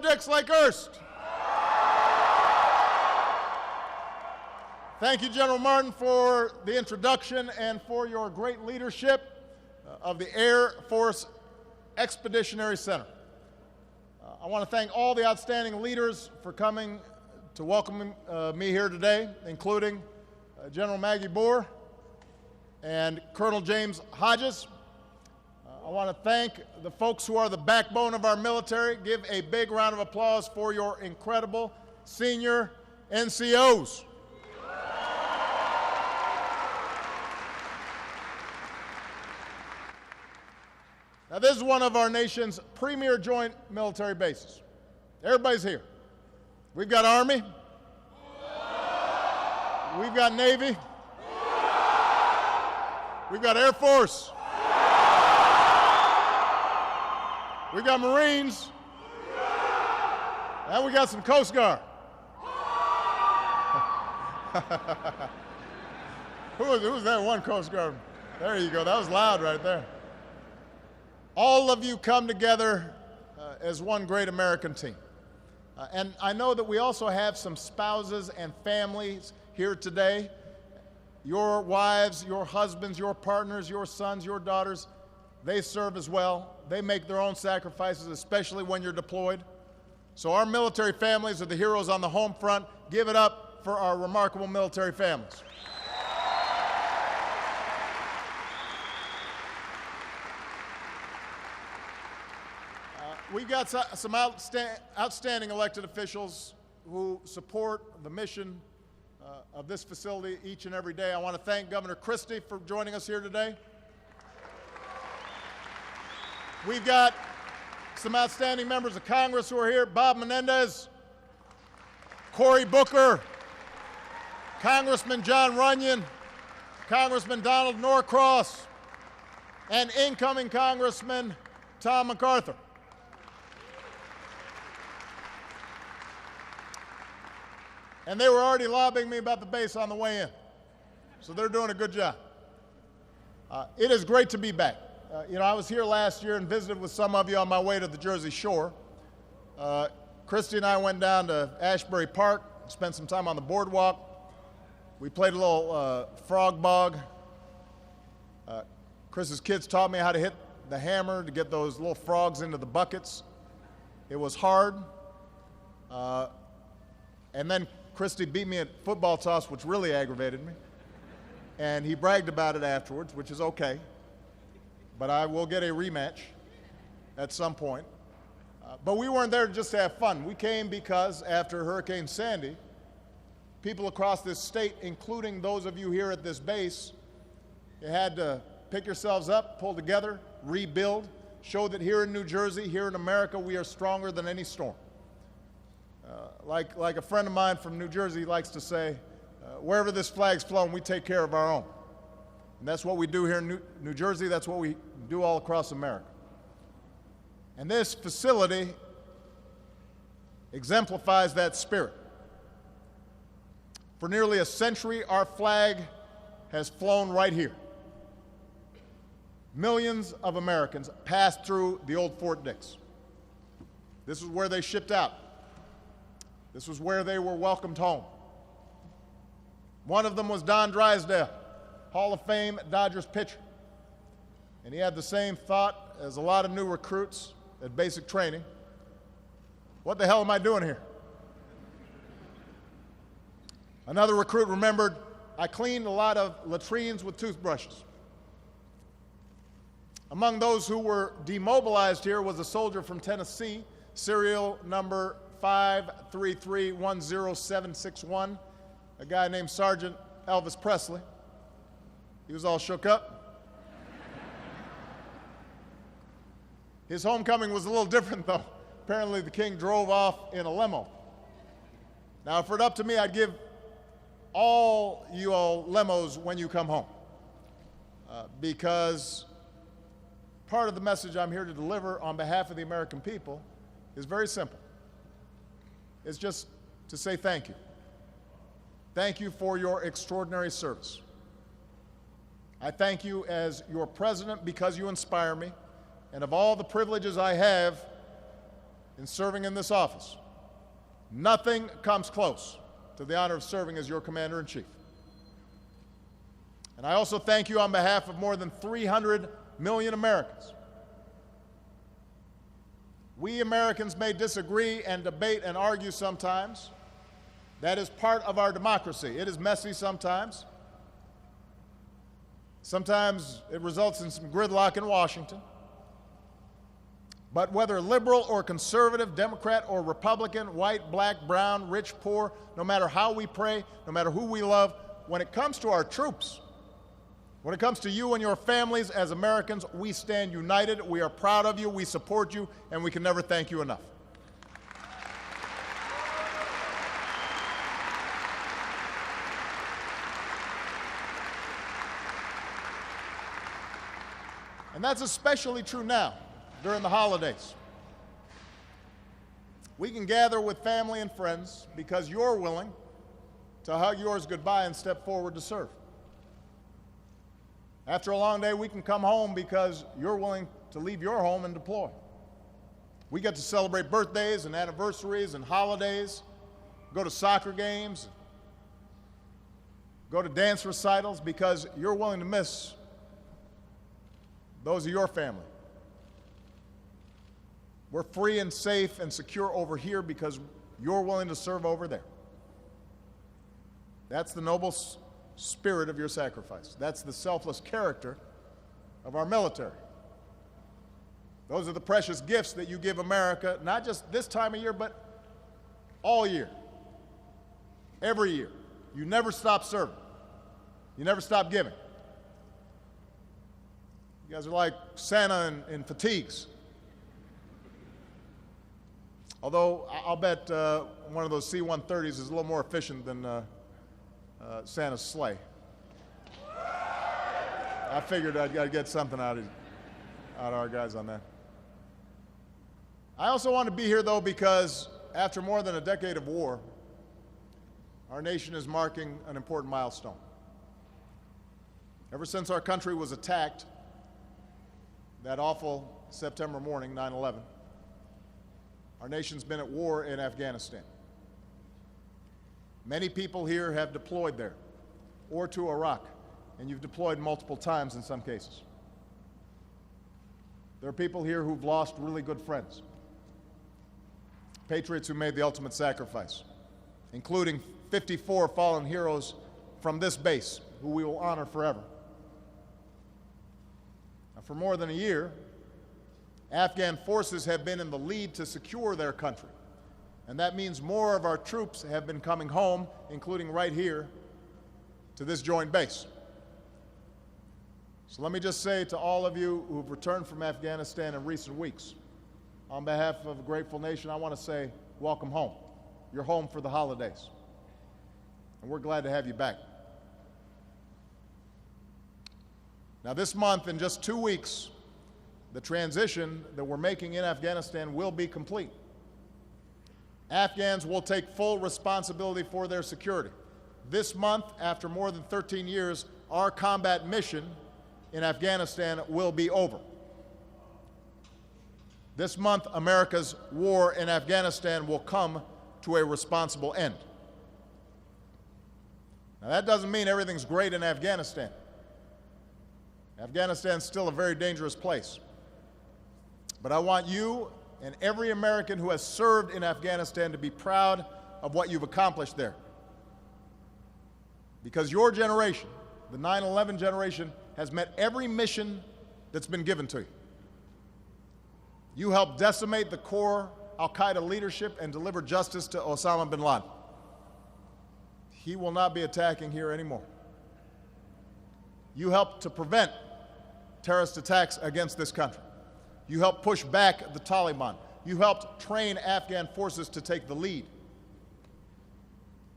McGuire-Dix-Lakehurst. Thank you, General Martin, for the introduction and for your great leadership of the Air Force Expeditionary Center. I want to thank all the outstanding leaders for coming to welcome me here today, including General Maggie Boer and Colonel James Hodges. I want to thank the folks who are the backbone of our military. Give a big round of applause for your incredible senior NCOs. Now, this is one of our nation's premier joint military bases. Everybody's here. We've got Army. We've got Navy. We've got Air Force. We've got Marines. And we got some Coast Guard. Who's that one Coast Guard? There you go. That was loud right there. All of you come together as one great American team. And I know that we also have some spouses and families here today. Your wives, your husbands, your partners, your sons, your daughters, they serve as well. They make their own sacrifices, especially when you're deployed. So our military families are the heroes on the home front. Give it up for our remarkable military families. We've got some outstanding elected officials who support the mission of this facility each and every day. I want to thank Governor Christie for joining us here today. We've got some outstanding members of Congress who are here. Bob Menendez, Cory Booker, Congressman John Runyon, Congressman Donald Norcross, and incoming Congressman Tom MacArthur. And they were already lobbying me about the base on the way in. So they're doing a good job. It is great to be back. I was here last year and visited with some of you on my way to the Jersey Shore. Christy and I went down to Ashbury Park, spent some time on the boardwalk. We played a little frog bog. Chris's kids taught me how to hit the hammer to get those little frogs into the buckets. It was hard. And then Christie beat me at football toss, which really aggravated me. And he bragged about it afterwards, which is okay. But I will get a rematch at some point. But we weren't there just to have fun. We came because after Hurricane Sandy, people across this state, including those of you here at this base, you had to pick yourselves up, pull together, rebuild, show that here in New Jersey, here in America, we are stronger than any storm. Like a friend of mine from New Jersey likes to say, wherever this flag's flown, we take care of our own. And that's what we do here in New Jersey. That's what we do all across America. And this facility exemplifies that spirit. For nearly a century, our flag has flown right here. Millions of Americans passed through the old Fort Dix. This is where they shipped out. This was where they were welcomed home. One of them was Don Drysdale, Hall of Fame Dodgers pitcher. And he had the same thought as a lot of new recruits at basic training. What the hell am I doing here? Another recruit remembered, I cleaned a lot of latrines with toothbrushes. Among those who were demobilized here was a soldier from Tennessee, serial number 533-10761, a guy named Sergeant Elvis Presley. He was all shook up. His homecoming was a little different, though. Apparently, the king drove off in a limo. Now, if it were up to me, I'd give all you all limos when you come home, because part of the message I'm here to deliver on behalf of the American people is very simple. It's just to say thank you. Thank you for your extraordinary service. I thank you as your president because you inspire me, and of all the privileges I have, in serving in this office. Nothing comes close to the honor of serving as your Commander-in-Chief. And I also thank you on behalf of more than 300 million Americans. We Americans may disagree and debate and argue sometimes. That is part of our democracy. It is messy sometimes. Sometimes it results in some gridlock in Washington. But whether liberal or conservative, Democrat or Republican, white, black, brown, rich, poor, no matter how we pray, no matter who we love, when it comes to our troops, when it comes to you and your families as Americans, we stand united. We are proud of you, we support you, and we can never thank you enough. And that's especially true now, during the holidays. We can gather with family and friends because you're willing to hug yours goodbye and step forward to serve. After a long day, we can come home because you're willing to leave your home and deploy. We get to celebrate birthdays and anniversaries and holidays, go to soccer games, go to dance recitals because you're willing to miss those of your family. We're free and safe and secure over here because you're willing to serve over there. That's the noble spirit of your sacrifice. That's the selfless character of our military. Those are the precious gifts that you give America, not just this time of year, but all year, every year. You never stop serving. You never stop giving. You guys are like Santa in fatigues. Although I'll bet one of those C-130s is a little more efficient than Santa's sleigh. I figured I'd get something out of our guys on that. I also want to be here, though, because after more than a decade of war, our nation is marking an important milestone. Ever since our country was attacked that awful September morning, 9/11, our nation's been at war in Afghanistan. Many people here have deployed there or to Iraq, and you've deployed multiple times in some cases. There are people here who've lost really good friends, patriots who made the ultimate sacrifice, including 54 fallen heroes from this base, who we will honor forever. Now, for more than a year, Afghan forces have been in the lead to secure their country, and that means more of our troops have been coming home, including right here, to this joint base. So let me just say to all of you who've returned from Afghanistan in recent weeks, on behalf of a grateful nation, I want to say, welcome home. You're home for the holidays, and we're glad to have you back. Now, this month, in just 2 weeks, the transition that we're making in Afghanistan will be complete. Afghans will take full responsibility for their security. This month, after more than 13 years, our combat mission in Afghanistan will be over. This month, America's war in Afghanistan will come to a responsible end. Now, that doesn't mean everything's great in Afghanistan. Afghanistan's still a very dangerous place. But I want you and every American who has served in Afghanistan to be proud of what you've accomplished there. Because your generation, the 9/11 generation, has met every mission that's been given to you. You helped decimate the core al-Qaeda leadership and deliver justice to Osama bin Laden. He will not be attacking here anymore. You helped to prevent terrorist attacks against this country. You helped push back the Taliban. You helped train Afghan forces to take the lead.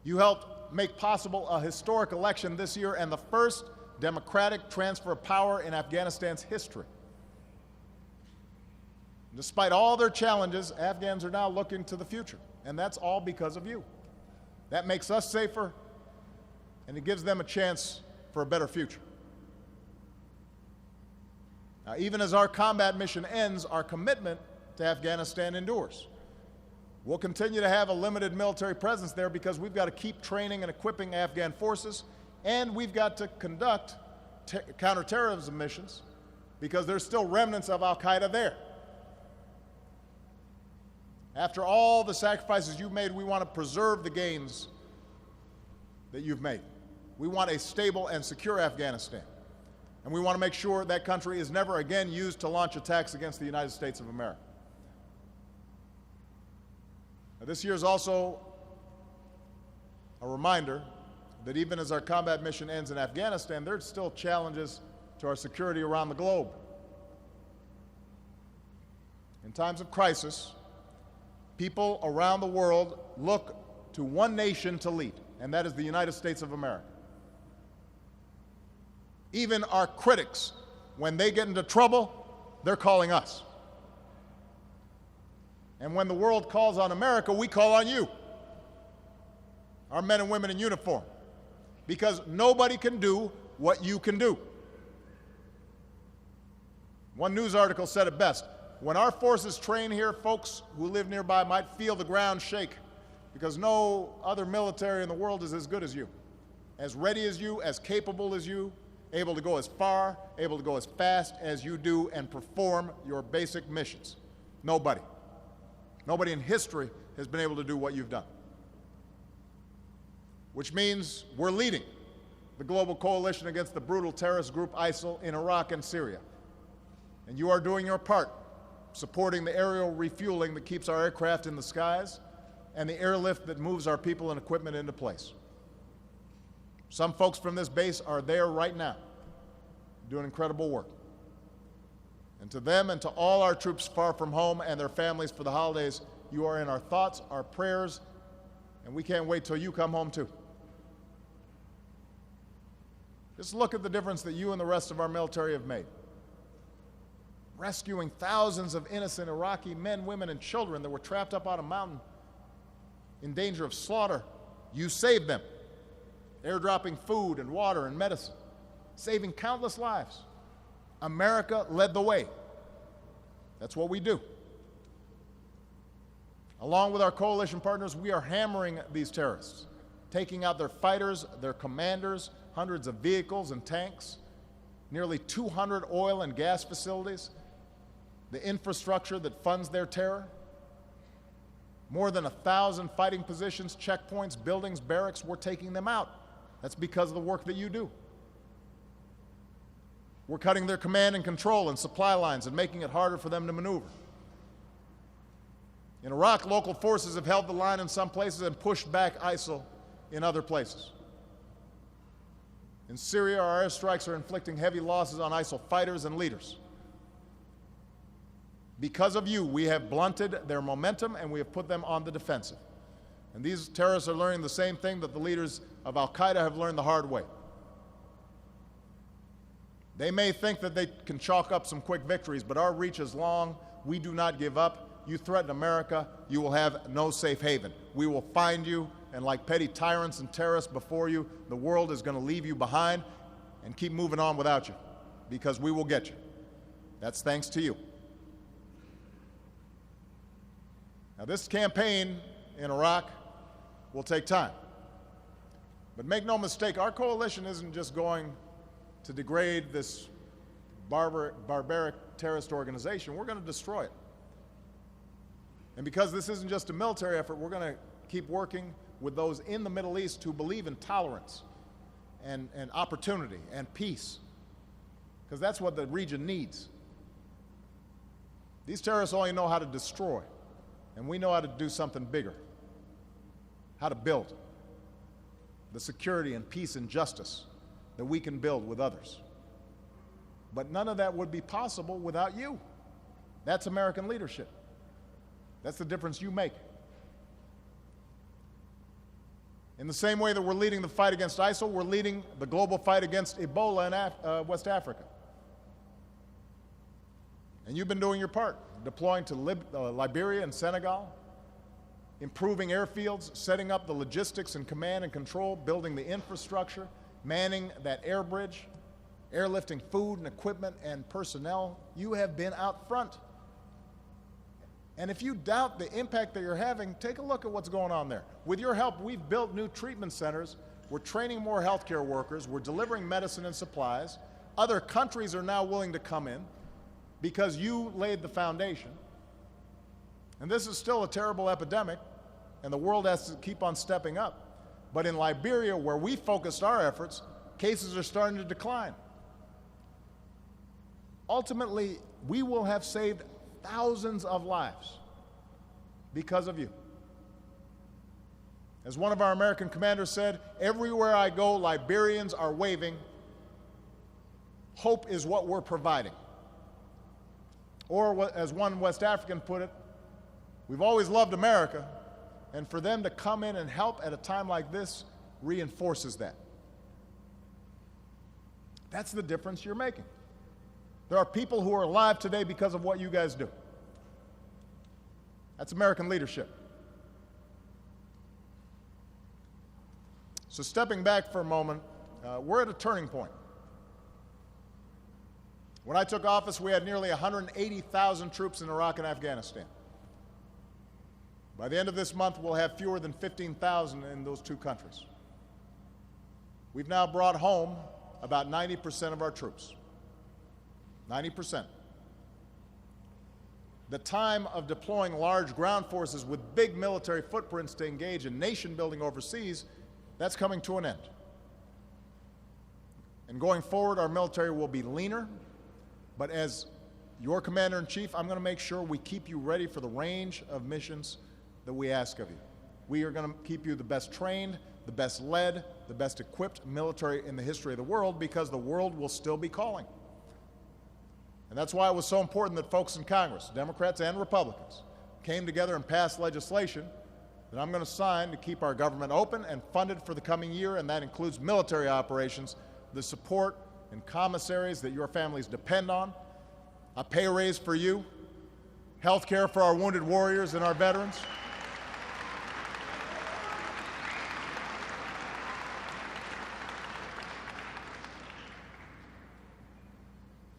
You helped make possible a historic election this year and the first democratic transfer of power in Afghanistan's history. Despite all their challenges, Afghans are now looking to the future, and that's all because of you. That makes us safer, and it gives them a chance for a better future. Now, even as our combat mission ends, our commitment to Afghanistan endures. We'll continue to have a limited military presence there because we've got to keep training and equipping Afghan forces, and we've got to conduct counterterrorism missions because there's still remnants of al-Qaeda there. After all the sacrifices you've made, we want to preserve the gains that you've made. We want a stable and secure Afghanistan. And we want to make sure that country is never again used to launch attacks against the United States of America. Now, this year is also a reminder that even as our combat mission ends in Afghanistan, there's still challenges to our security around the globe. In times of crisis, people around the world look to one nation to lead, and that is the United States of America. Even our critics, when they get into trouble, they're calling us. And when the world calls on America, we call on you, our men and women in uniform, because nobody can do what you can do. One news article said it best: when our forces train here, folks who live nearby might feel the ground shake because no other military in the world is as good as you, as ready as you, as capable as you, able to go as far, able to go as fast as you do and perform your basic missions. Nobody. Nobody in history has been able to do what you've done. Which means we're leading the global coalition against the brutal terrorist group ISIL in Iraq and Syria. And you are doing your part, supporting the aerial refueling that keeps our aircraft in the skies and the airlift that moves our people and equipment into place. Some folks from this base are there right now, doing incredible work. And to them and to all our troops far from home and their families for the holidays, you are in our thoughts, our prayers, and we can't wait till you come home too. Just look at the difference that you and the rest of our military have made. Rescuing thousands of innocent Iraqi men, women, and children that were trapped up on a mountain in danger of slaughter. You saved them, airdropping food and water and medicine, saving countless lives. America led the way. That's what we do. Along with our coalition partners, we are hammering these terrorists, taking out their fighters, their commanders, hundreds of vehicles and tanks, nearly 200 oil and gas facilities, the infrastructure that funds their terror, more than 1,000 fighting positions, checkpoints, buildings, barracks. We're taking them out. That's because of the work that you do. We're cutting their command and control and supply lines and making it harder for them to maneuver. In Iraq, local forces have held the line in some places and pushed back ISIL in other places. In Syria, our airstrikes are inflicting heavy losses on ISIL fighters and leaders. Because of you, we have blunted their momentum and we have put them on the defensive. And these terrorists are learning the same thing that the leaders of al-Qaeda have learned the hard way. They may think that they can chalk up some quick victories, but our reach is long. We do not give up. You threaten America, you will have no safe haven. We will find you, and like petty tyrants and terrorists before you, the world is going to leave you behind and keep moving on without you, because we will get you. That's thanks to you. Now, this campaign in Iraq will take time. But make no mistake, our coalition isn't just going to degrade this barbaric terrorist organization. We're going to destroy it. And because this isn't just a military effort, we're going to keep working with those in the Middle East who believe in tolerance and opportunity and peace, because that's what the region needs. These terrorists only know how to destroy, and we know how to do something bigger, how to build the security and peace and justice that we can build with others. But none of that would be possible without you. That's American leadership. That's the difference you make. In the same way that we're leading the fight against ISIL, we're leading the global fight against Ebola in West Africa. And you've been doing your part, deploying to Liberia and Senegal, improving airfields, setting up the logistics and command and control, building the infrastructure, manning that air bridge, airlifting food and equipment and personnel. You have been out front. And if you doubt the impact that you're having, take a look at what's going on there. With your help, we've built new treatment centers. We're training more healthcare workers. We're delivering medicine and supplies. Other countries are now willing to come in because you laid the foundation. And this is still a terrible epidemic, and the world has to keep on stepping up. But in Liberia, where we focused our efforts, cases are starting to decline. Ultimately, we will have saved thousands of lives because of you. As one of our American commanders said, everywhere I go, Liberians are waving. Hope is what we're providing. Or as one West African put it, we've always loved America, and for them to come in and help at a time like this reinforces that. That's the difference you're making. There are people who are alive today because of what you guys do. That's American leadership. So stepping back for a moment, we're at a turning point. When I took office, we had nearly 180,000 troops in Iraq and Afghanistan. By the end of this month, we'll have fewer than 15,000 in those two countries. We've now brought home about 90% of our troops. 90%. The time of deploying large ground forces with big military footprints to engage in nation building overseas, that's coming to an end. And going forward, our military will be leaner, but as your commander-in-chief, I'm going to make sure we keep you ready for the range of missions that we ask of you. We are going to keep you the best trained, the best led, the best equipped military in the history of the world, because the world will still be calling. And that's why it was so important that folks in Congress, Democrats and Republicans, came together and passed legislation that I'm going to sign to keep our government open and funded for the coming year, and that includes military operations, the support and commissaries that your families depend on, a pay raise for you, health care for our wounded warriors and our veterans.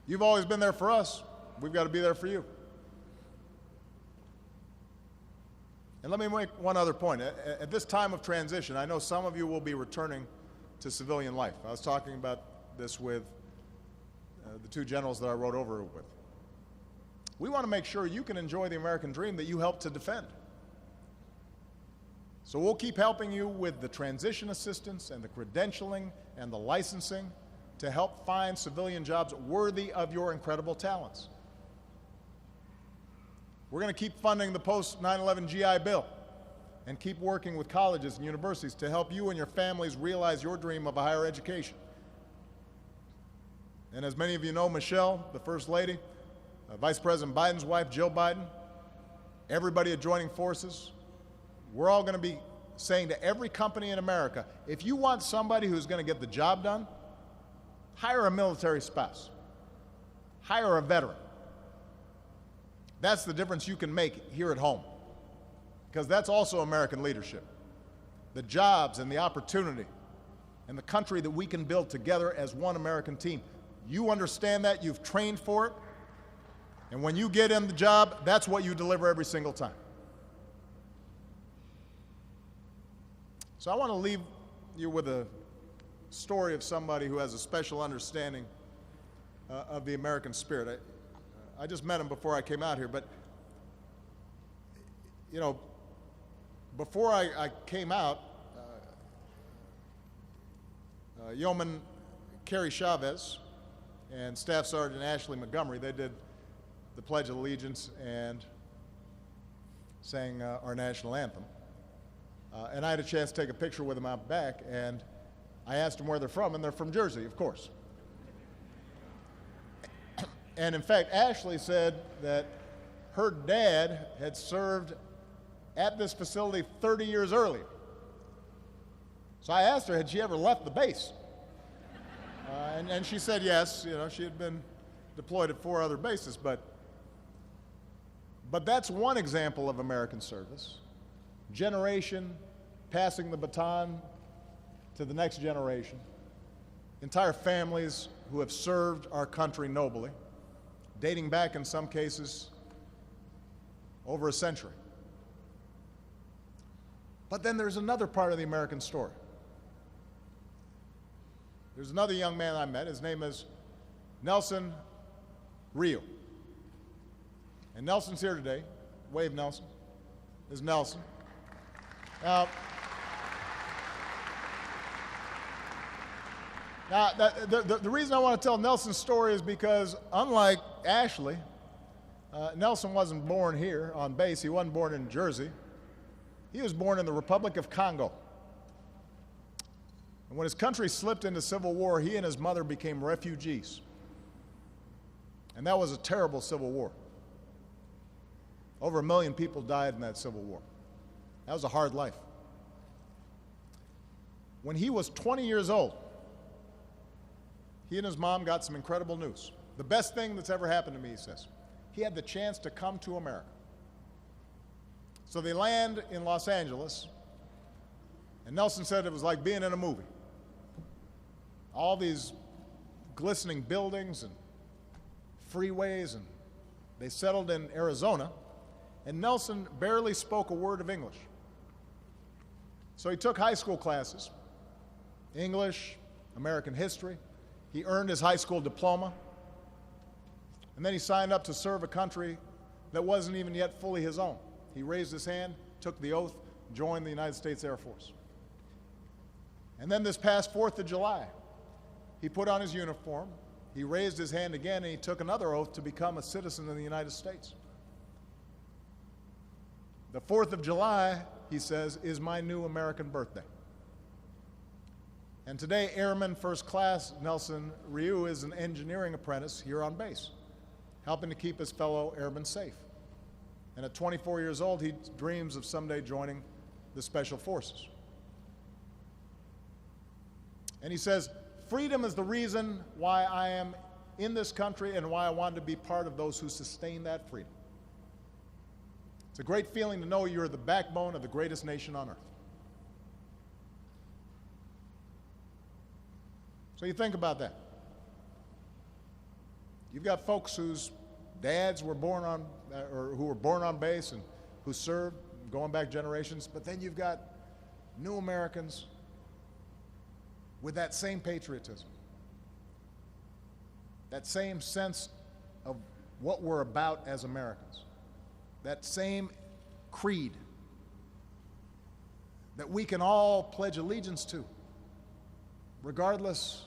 You've always been there for us. We've got to be there for you. And let me make one other point. At this time of transition, I know some of you will be returning to civilian life. I was talking about this with the two generals that I rode over with. We want to make sure you can enjoy the American dream that you helped to defend. So we'll keep helping you with the transition assistance and the credentialing and the licensing to help find civilian jobs worthy of your incredible talents. We're going to keep funding the post-9/11 GI Bill and keep working with colleges and universities to help you and your families realize your dream of a higher education. And as many of you know, Michelle, the First Lady, Vice President Biden's wife, Jill Biden, everybody at Joining Forces, we're all going to be saying to every company in America, if you want somebody who's going to get the job done, hire a military spouse. Hire a veteran. That's the difference you can make here at home, because that's also American leadership. The jobs and the opportunity and the country that we can build together as one American team. You understand that, you've trained for it, and when you get in the job, that's what you deliver every single time. So I want to leave you with a story of somebody who has a special understanding of the American spirit. I just met him before I came out here, but you know, before I came out, Yeoman Kerry Chavez and Staff Sergeant Ashley Montgomery, they did the Pledge of Allegiance and sang our national anthem. And I had a chance to take a picture with them out back, and I asked them where they're from, and they're from Jersey, of course. And in fact, Ashley said that her dad had served at this facility 30 years earlier. So I asked her, had she ever left the base? And she said yes. You know, she had been deployed at 4 other bases, but that's one example of American service. Generation, passing the baton to the next generation. Entire families who have served our country nobly, dating back in some cases over a century. But then there's another part of the American story. There's another young man I met. His name is Nelson Ryu. And Nelson's here today. Wave, Nelson. This is Nelson. Now, the reason I want to tell Nelson's story is because, unlike Ashley, Nelson wasn't born here on base. He wasn't born in Jersey. He was born in the Republic of Congo. And when his country slipped into civil war, he and his mother became refugees. And that was a terrible civil war. Over 1 million people died in that civil war. That was a hard life. When he was 20 years old, he and his mom got some incredible news. The best thing that's ever happened to me, he says. He had the chance to come to America. So they land in Los Angeles, and Nelson said it was like being in a movie. All these glistening buildings and freeways, and they settled in Arizona, and Nelson barely spoke a word of English. So he took high school classes, English, American history. He earned his high school diploma, and then he signed up to serve a country that wasn't even yet fully his own. He raised his hand, took the oath, joined the United States Air Force. And then this past 4th of July, he put on his uniform, he raised his hand again, and he took another oath to become a citizen of the United States. The 4th of July, he says, is my new American birthday. And today, Airman First Class Nelson Ryu is an engineering apprentice here on base, helping to keep his fellow airmen safe. And at 24 years old, he dreams of someday joining the Special Forces. And he says, freedom is the reason why I am in this country and why I wanted to be part of those who sustain that freedom. It's a great feeling to know you're the backbone of the greatest nation on earth. So you think about that. You've got folks whose dads were born on, or who were born on base and who served, going back generations, but then you've got new Americans with that same patriotism, that same sense of what we're about as Americans, that same creed that we can all pledge allegiance to, regardless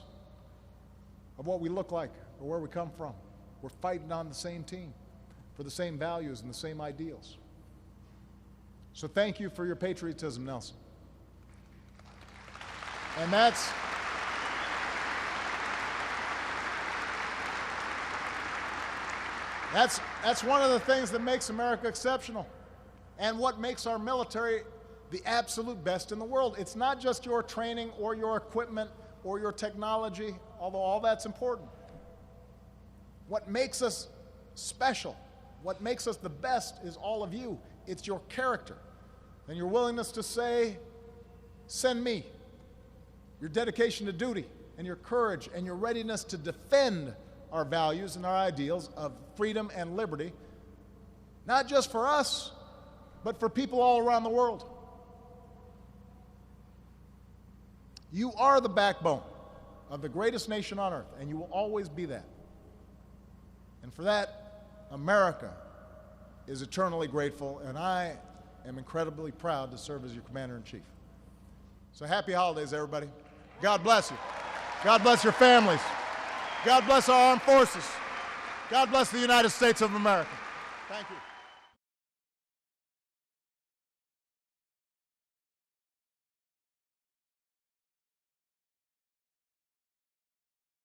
of what we look like or where we come from. We're fighting on the same team for the same values and the same ideals. So thank you for your patriotism, Nelson. And that's one of the things that makes America exceptional and what makes our military the absolute best in the world. It's not just your training or your equipment or your technology, although all that's important. What makes us special, what makes us the best is all of you. It's your character and your willingness to say, send me, your dedication to duty and your courage and your readiness to defend our values and our ideals of freedom and liberty, not just for us, but for people all around the world. You are the backbone of the greatest nation on earth, and you will always be that. And for that, America is eternally grateful, and I am incredibly proud to serve as your Commander-in-Chief. So happy holidays, everybody. God bless you. God bless your families. God bless our armed forces. God bless the United States of America. Thank you.